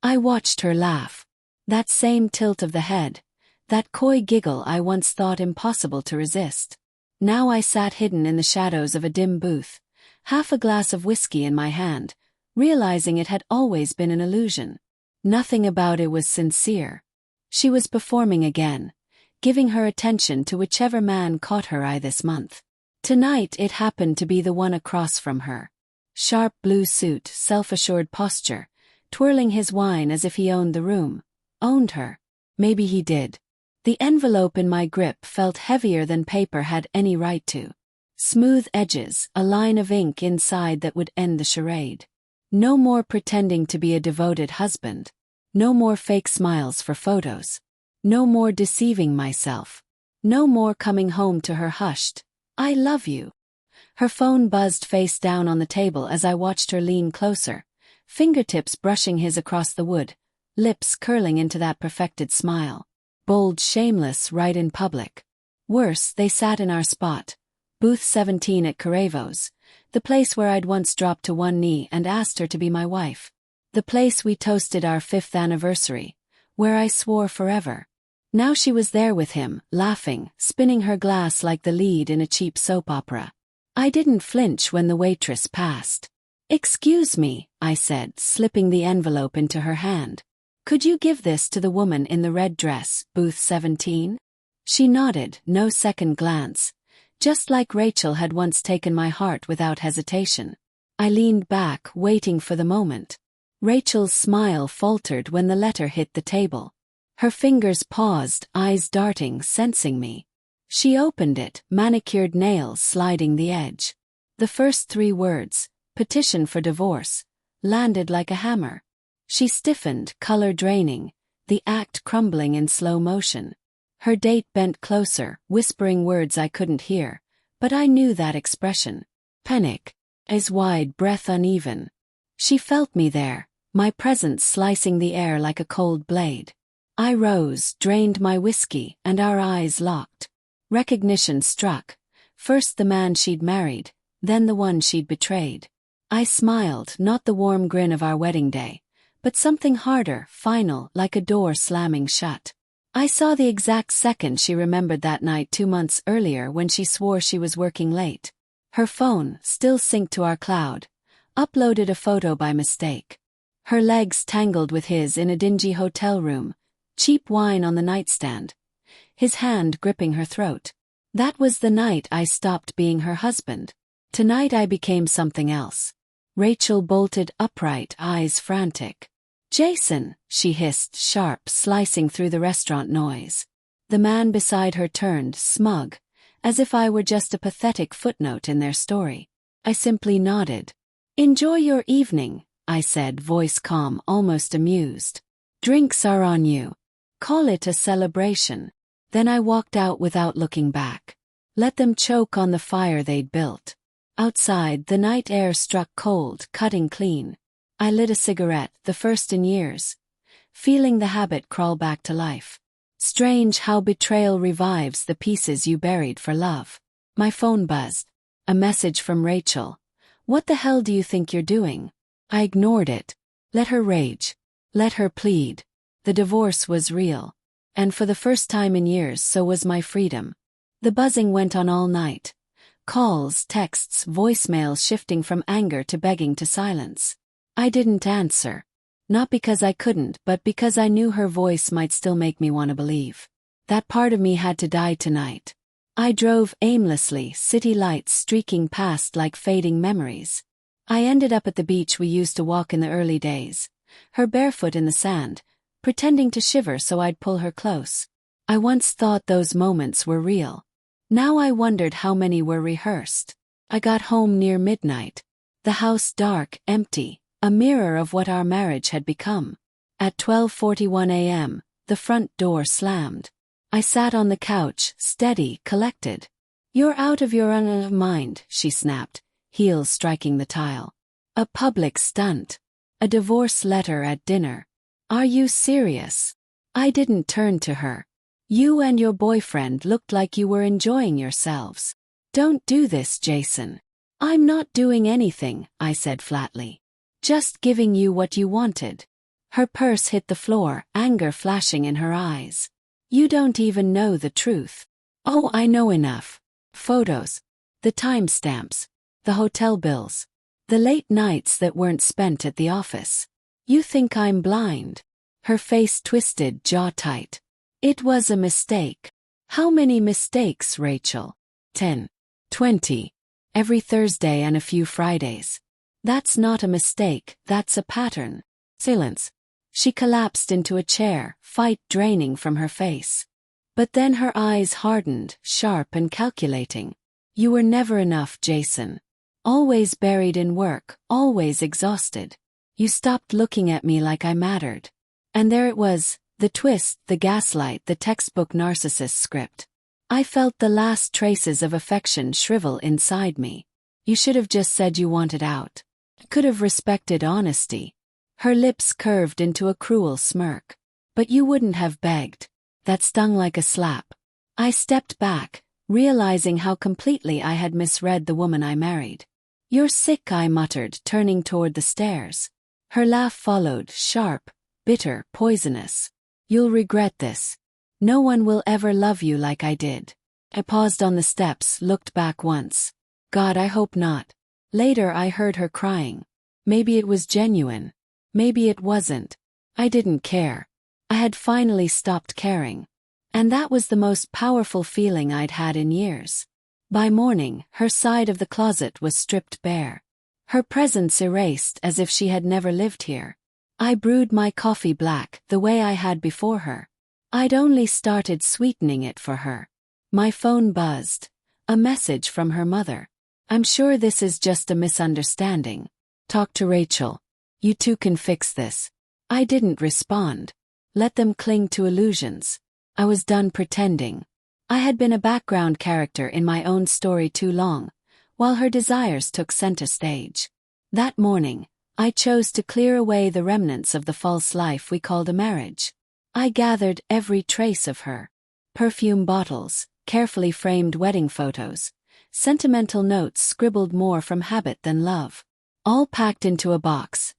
I watched her laugh. That same tilt of the head, that coy giggle I once thought impossible to resist. Now I sat hidden in the shadows of a dim booth, half a glass of whiskey in my hand, realizing it had always been an illusion. Nothing about it was sincere. She was performing again, giving her attention to whichever man caught her eye this month. Tonight it happened to be the one across from her. Sharp blue suit, self-assured posture, twirling his wine as if he owned the room. Owned her. Maybe he did. The envelope in my grip felt heavier than paper had any right to. Smooth edges, a line of ink inside that would end the charade. No more pretending to be a devoted husband. No more fake smiles for photos. No more deceiving myself. No more coming home to her hushed, "I love you." Her phone buzzed face down on the table as I watched her lean closer, fingertips brushing his across the wood, lips curling into that perfected smile. Bold, shameless, right in public. Worse, they sat in our spot, booth 17 at Caravo's, the place where I'd once dropped to one knee and asked her to be my wife. The place we toasted our 5th anniversary, where I swore forever. Now she was there with him, laughing, spinning her glass like the lead in a cheap soap opera. I didn't flinch when the waitress passed. "Excuse me," I said, slipping the envelope into her hand. "Could you give this to the woman in the red dress, booth 17? She nodded, no second glance, just like Rachel had once taken my heart without hesitation. I leaned back, waiting for the moment. Rachel's smile faltered when the letter hit the table. Her fingers paused, eyes darting, sensing me. She opened it, manicured nails sliding the edge. The first 3 words, "petition for divorce," landed like a hammer. She stiffened, color draining, the act crumbling in slow motion. Her date bent closer, whispering words I couldn't hear, but I knew that expression. Panic. Eyes wide, breath uneven. She felt me there, my presence slicing the air like a cold blade. I rose, drained my whiskey, and our eyes locked. Recognition struck. First the man she'd married, then the one she'd betrayed. I smiled, not the warm grin of our wedding day, but something harder, final, like a door slamming shut. I saw the exact second she remembered that night 2 months earlier when she swore she was working late. Her phone, still synced to our cloud, uploaded a photo by mistake. Her legs tangled with his in a dingy hotel room, cheap wine on the nightstand, his hand gripping her throat. That was the night I stopped being her husband. Tonight I became something else. Rachel bolted upright, eyes frantic. "Jason," she hissed, sharp, slicing through the restaurant noise. The man beside her turned, smug, as if I were just a pathetic footnote in their story. I simply nodded. "Enjoy your evening," I said, voice calm, almost amused. "Drinks are on you. Call it a celebration." Then I walked out without looking back. Let them choke on the fire they'd built. Outside, the night air struck cold, cutting clean. I lit a cigarette, the first in years, feeling the habit crawl back to life. Strange how betrayal revives the pieces you buried for love. My phone buzzed. A message from Rachel. "What the hell do you think you're doing?" I ignored it. Let her rage. Let her plead. The divorce was real. And for the first time in years, so was my freedom. The buzzing went on all night. Calls, texts, voicemails shifting from anger to begging to silence. I didn't answer. Not because I couldn't, but because I knew her voice might still make me want to believe. That part of me had to die tonight. I drove aimlessly, city lights streaking past like fading memories. I ended up at the beach we used to walk in the early days, her barefoot in the sand, pretending to shiver so I'd pull her close. I once thought those moments were real. Now I wondered how many were rehearsed. I got home near midnight. The house dark, empty, a mirror of what our marriage had become. At 12:41 a.m., the front door slammed. I sat on the couch, steady, collected. "You're out of your mind," she snapped, heels striking the tile. "A public stunt. A divorce letter at dinner. Are you serious?" I didn't turn to her. "You and your boyfriend looked like you were enjoying yourselves. Don't do this, Jason." "I'm not doing anything," I said flatly. "Just giving you what you wanted." Her purse hit the floor, anger flashing in her eyes. You don't even know the truth. Oh, I know enough. Photos. The timestamps. The hotel bills. The late nights that weren't spent at the office. You think I'm blind? Her face twisted, jaw tight. It was a mistake. How many mistakes, Rachel? 10. 20. Every Thursday and a few Fridays. That's not a mistake, that's a pattern. Silence. She collapsed into a chair, fight draining from her face. But then her eyes hardened, sharp and calculating. You were never enough, Jason. Always buried in work, always exhausted. You stopped looking at me like I mattered. And there it was, the twist, the gaslight, the textbook narcissist script. I felt the last traces of affection shrivel inside me. You should have just said you wanted out. Could have respected honesty. Her lips curved into a cruel smirk. But you wouldn't have begged. That stung like a slap. I stepped back, realizing how completely I had misread the woman I married. You're sick, I muttered, turning toward the stairs. Her laugh followed, sharp, bitter, poisonous. You'll regret this. No one will ever love you like I did. I paused on the steps, looked back once. God, I hope not. Later I heard her crying. Maybe it was genuine. Maybe it wasn't. I didn't care. I had finally stopped caring. And that was the most powerful feeling I'd had in years. By morning, her side of the closet was stripped bare. Her presence erased as if she had never lived here. I brewed my coffee black, the way I had before her. I'd only started sweetening it for her. My phone buzzed. A message from her mother. I'm sure this is just a misunderstanding. Talk to Rachel. You two can fix this. I didn't respond. Let them cling to illusions. I was done pretending. I had been a background character in my own story too long, while her desires took center stage. That morning, I chose to clear away the remnants of the false life we called a marriage. I gathered every trace of her. Perfume bottles, carefully framed wedding photos, sentimental notes scribbled more from habit than love. All packed into a box.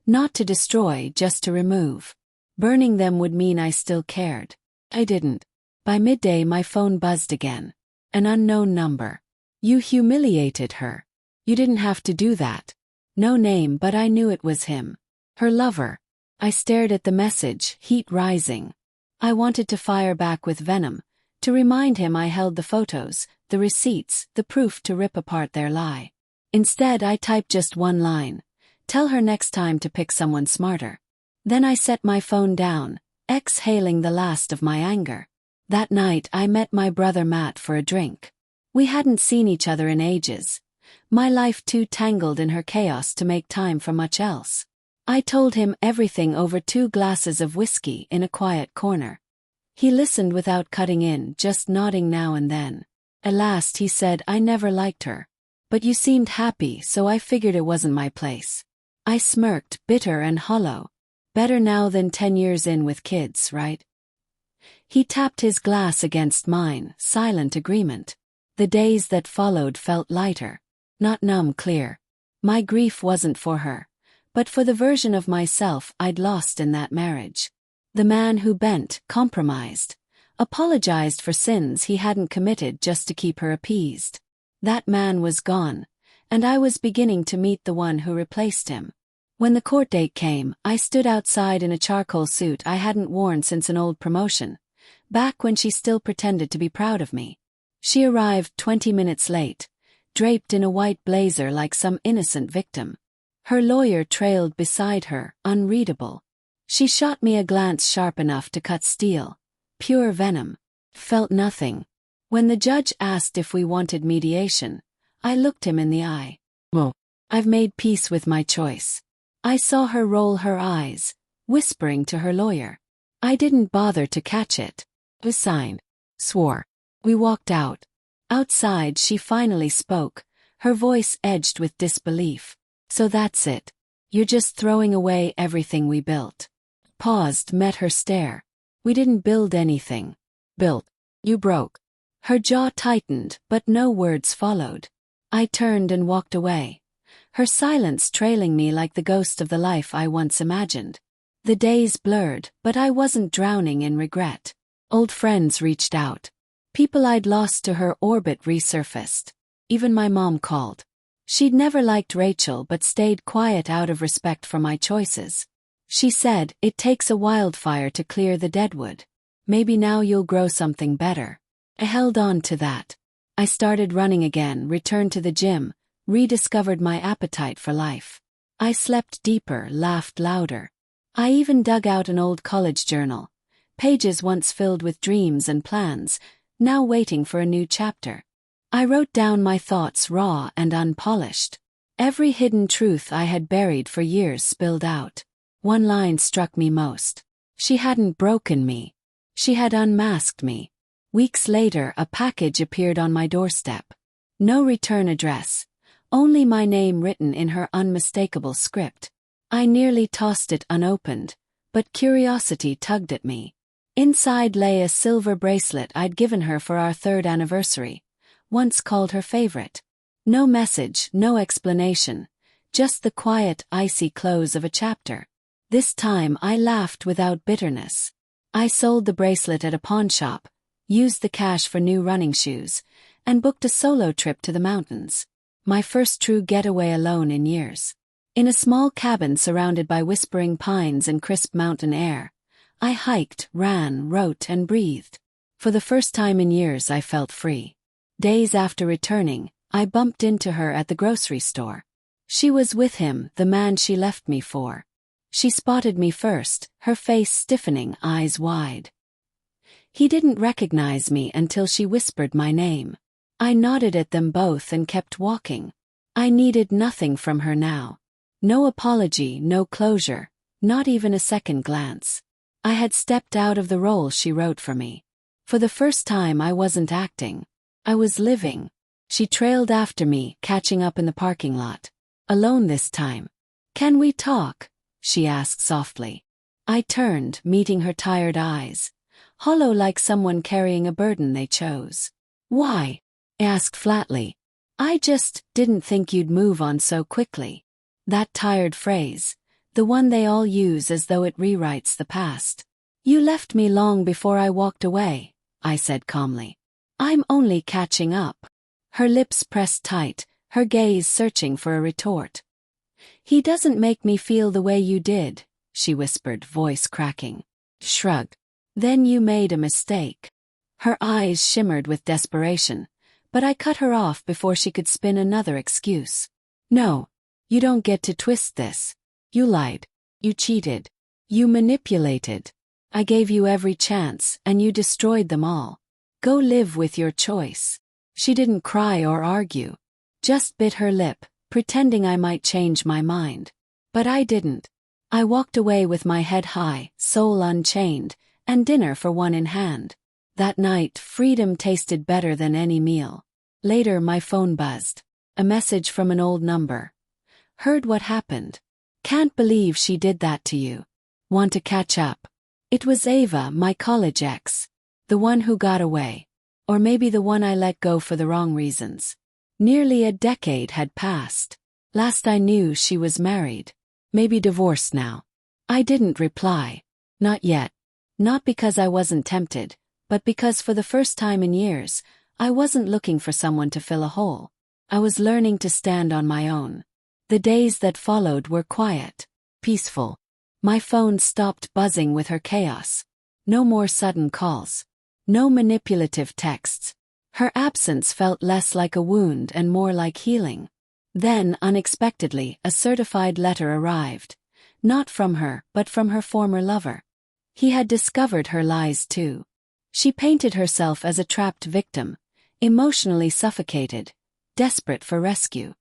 Not to destroy, just to remove. Burning them would mean I still cared. I didn't. By midday my phone buzzed again. An unknown number. You humiliated her. You didn't have to do that. No name, but I knew it was him. Her lover. I stared at the message, heat rising. I wanted to fire back with venom, to remind him I held the photos, the receipts, the proof to rip apart their lie. Instead I typed just one line. Tell her next time to pick someone smarter. Then I set my phone down, exhaling the last of my anger. That night I met my brother Matt for a drink. We hadn't seen each other in ages. My life too tangled in her chaos to make time for much else. I told him everything over 2 glasses of whiskey in a quiet corner. He listened without cutting in, just nodding now and then. At last he said, I never liked her. But you seemed happy, so I figured it wasn't my place. I smirked, bitter and hollow. Better now than 10 years in with kids, right? He tapped his glass against mine, silent agreement. The days that followed felt lighter. Not numb, clear. My grief wasn't for her, but for the version of myself I'd lost in that marriage. The man who bent, compromised, apologized for sins he hadn't committed just to keep her appeased. That man was gone, and I was beginning to meet the one who replaced him. When the court date came, I stood outside in a charcoal suit I hadn't worn since an old promotion, back when she still pretended to be proud of me. She arrived 20 minutes late, draped in a white blazer like some innocent victim. Her lawyer trailed beside her, unreadable. She shot me a glance sharp enough to cut steel. Pure venom. Felt nothing. When the judge asked if we wanted mediation, I looked him in the eye. Well, I've made peace with my choice. I saw her roll her eyes, whispering to her lawyer. I didn't bother to catch it. Was signed. Swore. We walked out. Outside she finally spoke, her voice edged with disbelief. So that's it. You're just throwing away everything we built. Paused, met her stare. We didn't build anything. Built. You broke. Her jaw tightened, but no words followed. I turned and walked away. Her silence trailing me like the ghost of the life I once imagined. The days blurred, but I wasn't drowning in regret. Old friends reached out. People I'd lost to her orbit resurfaced. Even my mom called. She'd never liked Rachel but stayed quiet out of respect for my choices. She said, "It takes a wildfire to clear the deadwood. Maybe now you'll grow something better." I held on to that. I started running again, returned to the gym, rediscovered my appetite for life. I slept deeper, laughed louder. I even dug out an old college journal, pages once filled with dreams and plans, now waiting for a new chapter. I wrote down my thoughts raw and unpolished. Every hidden truth I had buried for years spilled out. One line struck me most. She hadn't broken me. She had unmasked me. Weeks later, a package appeared on my doorstep. No return address, only my name written in her unmistakable script. I nearly tossed it unopened, but curiosity tugged at me. Inside lay a silver bracelet I'd given her for our 3rd anniversary, once called her favorite. No message, no explanation, just the quiet, icy close of a chapter. This time I laughed without bitterness. I sold the bracelet at a pawnshop, used the cash for new running shoes, and booked a solo trip to the mountains. My first true getaway alone in years. In a small cabin surrounded by whispering pines and crisp mountain air, I hiked, ran, wrote, and breathed. For the first time in years I felt free. Days after returning, I bumped into her at the grocery store. She was with him, the man she left me for. She spotted me first, her face stiffening, eyes wide. He didn't recognize me until she whispered my name. I nodded at them both and kept walking. I needed nothing from her now. No apology, no closure, not even a second glance. I had stepped out of the role she wrote for me. For the first time I wasn't acting. I was living. She trailed after me, catching up in the parking lot. Alone this time. "Can we talk?" she asked softly. I turned, meeting her tired eyes, hollow like someone carrying a burden they chose. "Why?" I asked flatly. "I just didn't think you'd move on so quickly." That tired phrase, the one they all use as though it rewrites the past. "You left me long before I walked away," I said calmly. "I'm only catching up." Her lips pressed tight, her gaze searching for a retort. "He doesn't make me feel the way you did," she whispered, voice cracking. Shrugged. "Then you made a mistake." Her eyes shimmered with desperation, but I cut her off before she could spin another excuse. "No, you don't get to twist this. You lied. You cheated. You manipulated. I gave you every chance, and you destroyed them all. Go live with your choice." She didn't cry or argue, just bit her lip, pretending I might change my mind. But I didn't. I walked away with my head high, soul unchained, and dinner for one in hand. That night, freedom tasted better than any meal. Later, my phone buzzed. A message from an old number. "Heard what happened. Can't believe she did that to you. Want to catch up?" It was Ava, my college ex. The one who got away. Or maybe the one I let go for the wrong reasons. Nearly a decade had passed. Last I knew, she was married. Maybe divorced now. I didn't reply. Not yet. Not because I wasn't tempted, but because for the first time in years, I wasn't looking for someone to fill a hole. I was learning to stand on my own. The days that followed were quiet, peaceful. My phone stopped buzzing with her chaos. No more sudden calls. No manipulative texts. Her absence felt less like a wound and more like healing. Then, unexpectedly, a certified letter arrived. Not from her, but from her former lover. He had discovered her lies too. She painted herself as a trapped victim, emotionally suffocated, desperate for rescue.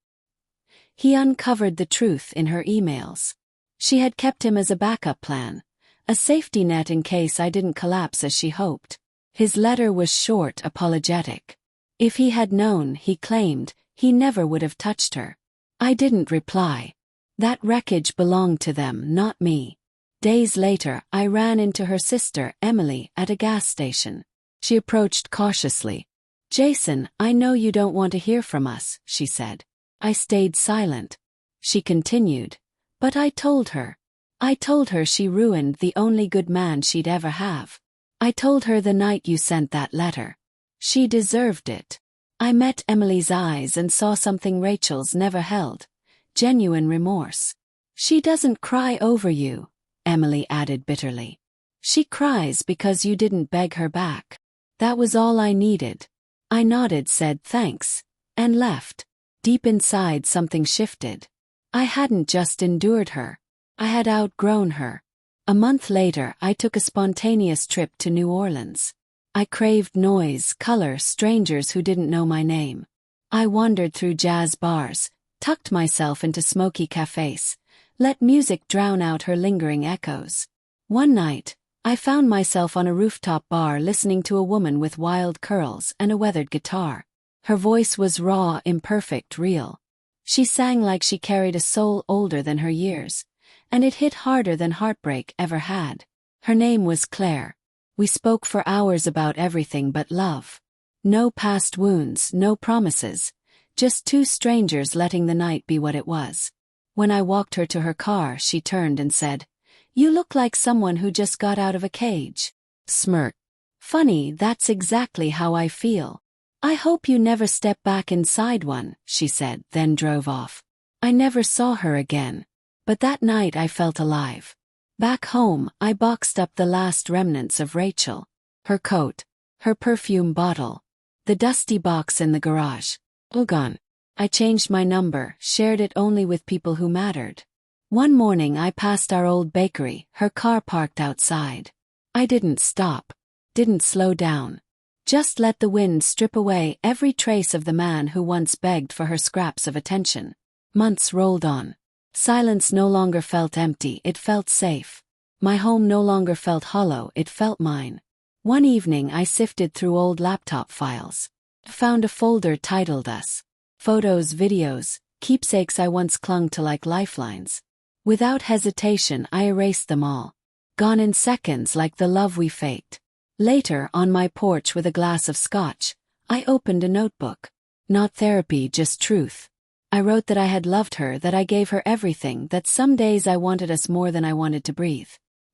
He uncovered the truth in her emails. She had kept him as a backup plan, a safety net in case I didn't collapse as she hoped. His letter was short, apologetic. If he had known, he claimed, he never would have touched her. I didn't reply. That wreckage belonged to them, not me. Days later, I ran into her sister, Emily, at a gas station. She approached cautiously. "Jason, I know you don't want to hear from us," she said. I stayed silent. She continued. "But I told her. I told her she ruined the only good man she'd ever have. I told her the night you sent that letter. She deserved it. I met Emily's eyes and saw something Rachel's never held. Genuine remorse. She doesn't cry over you, Emily added bitterly. She cries because you didn't beg her back. That was all I needed. I nodded, said thanks, and left. Deep inside something shifted. I hadn't just endured her. I had outgrown her. A month later I took a spontaneous trip to New Orleans. I craved noise, color, strangers who didn't know my name. I wandered through jazz bars, tucked myself into smoky cafes, let music drown out her lingering echoes. One night, I found myself on a rooftop bar listening to a woman with wild curls and a weathered guitar. Her voice was raw, imperfect, real. She sang like she carried a soul older than her years, and it hit harder than heartbreak ever had. Her name was Claire. We spoke for hours about everything but love. No past wounds, no promises, just two strangers letting the night be what it was. When I walked her to her car, she turned and said, "You look like someone who just got out of a cage." Smirk. "Funny, that's exactly how I feel. I hope you never step back inside one," she said, then drove off. I never saw her again. But that night I felt alive. Back home, I boxed up the last remnants of Rachel. Her coat, her perfume bottle, the dusty box in the garage. All gone. I changed my number, shared it only with people who mattered. One morning I passed our old bakery, her car parked outside. I didn't stop, didn't slow down. Just let the wind strip away every trace of the man who once begged for her scraps of attention. Months rolled on. Silence no longer felt empty, it felt safe. My home no longer felt hollow, it felt mine. One evening I sifted through old laptop files. Found a folder titled Us. Photos, videos, keepsakes I once clung to like lifelines. Without hesitation I erased them all. Gone in seconds like the love we faked. Later, on my porch with a glass of scotch, I opened a notebook. Not therapy, just truth. I wrote that I had loved her, that I gave her everything, that some days I wanted us more than I wanted to breathe.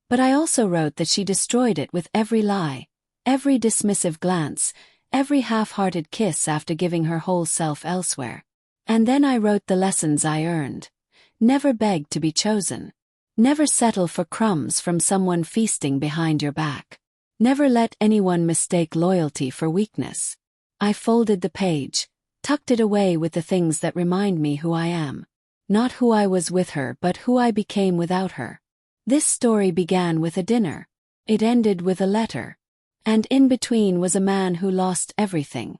But I also wrote that she destroyed it with every lie, every dismissive glance, every half-hearted kiss after giving her whole self elsewhere. And then I wrote the lessons I earned. Never beg to be chosen. Never settle for crumbs from someone feasting behind your back. Never let anyone mistake loyalty for weakness. I folded the page, tucked it away with the things that remind me who I am. Not who I was with her, but who I became without her. This story began with a dinner. It ended with a letter. And in between was a man who lost everything,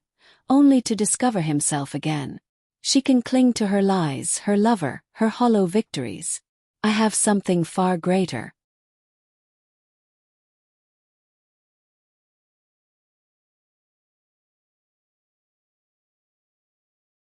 only to discover himself again. She can cling to her lies, her lover, her hollow victories. I have something far greater.